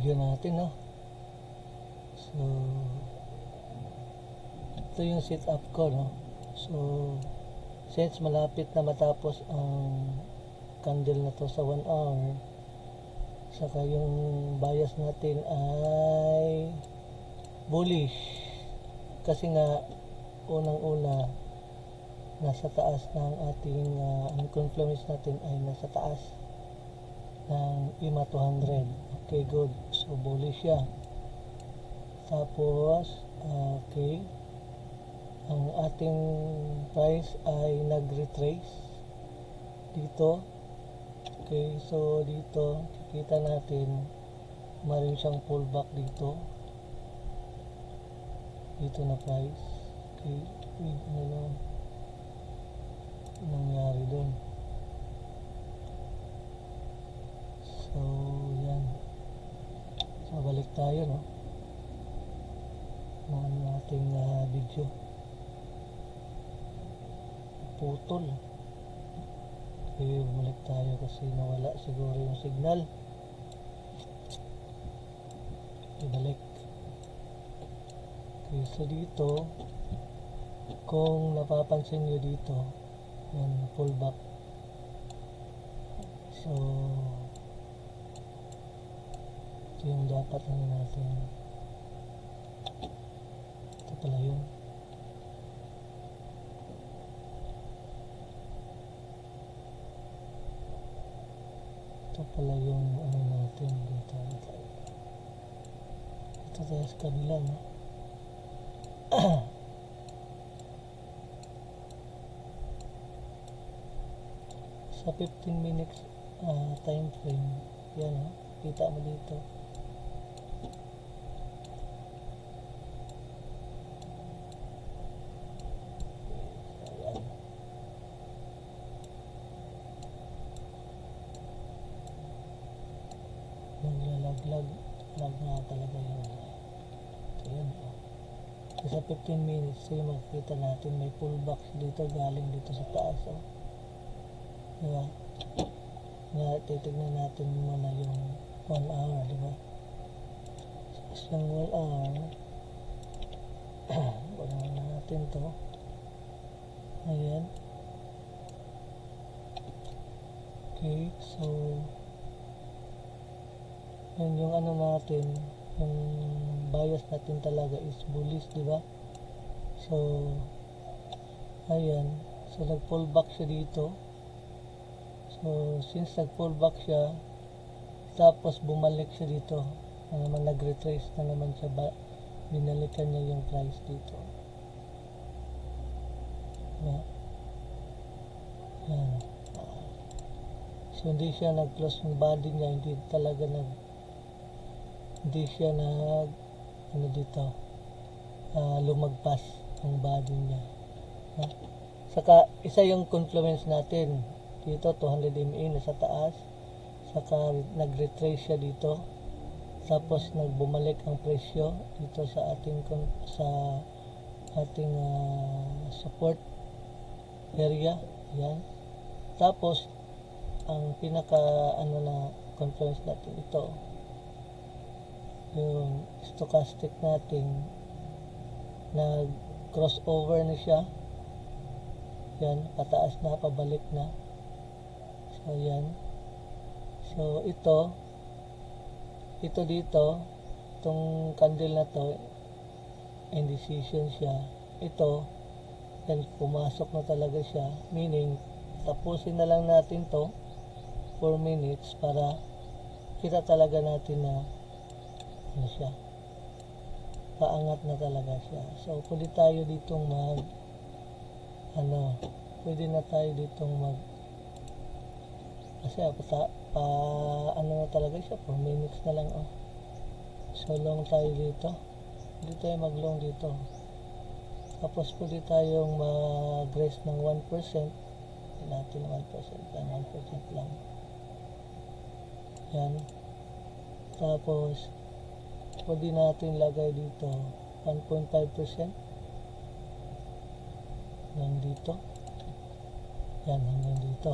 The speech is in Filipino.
video natin, no? So ito yung setup ko, no? So since malapit na matapos ang candle na to sa 1 hour, saka yung bias natin ay bullish kasi nga unang-una nasa taas ng ating ang confluence natin ay nasa taas ng EMA 200. Okay, good. So bullish siya. Tapos okay, ang ating price ay nag-retrace dito. Okay, so dito kikita natin marin siyang pullback dito na price. Okay, ano lang nangyari doon. So yan, so balik tayo, no, ng ating video. Putol. Okay, bumalik tayo kasi nawala siguro yung signal. Ibalik. Okay, so dito kung napapansin nyo dito, yan, pullback. So ito yung dapat natin. Ito pala yun. Ito pala yung ano natin dito. Ito tayo sa kabila, no? Sa 15 minutes time frame, yan, no? Kita mo dito. Naglalaglag na talaga yun. So yan, so, sa 15 minutes so yung makikita natin may pullback dito galing dito sa taas, oh. Diba? Nga titignan natin muna yung 1 hour, diba? So yung 1 hour wala natin to. Ayan. Okay, so yan yung ano natin, yung bias natin talaga is bullish, diba? So ayan, so nag pullback siya dito. So since nag pullback siya, tapos bumalik siya dito na naman, nag-retrace na naman siya, binalikan niya yung price dito. Yan. So hindi siya nag-close yung body niya, hindi talaga hindi siya ano dito, lumagpas ang body niya. Saka isa yung confluence natin dito, 200 MA nasa taas, saka nag-retrace siya dito, tapos nagbumalik ang presyo dito sa ating support area. Yan. Tapos ang pinaka ano na confluence natin ito, yung stochastic natin, nag crossover na siya. Yan, pataas na, pabalik na. So yan. So ito dito, itong candle na to, indecision siya. Ito, yan, pumasok na talaga siya, meaning tapusin na lang natin to 4 minutes para kita talaga natin na ano siya, paangat na talaga siya. So pwede tayo ditong pwede na tayo ditong kasi ano na talaga siya, 4 minutes na lang, oh. So long tayo dito, pwede tayo mag long dito, tapos pwede tayong mag-rest ng 1%, natin 1% lang, 1% lang. Yan. Tapos pwede natin lagay dito 1.5% hanggang dito. Yan, hanggang dito.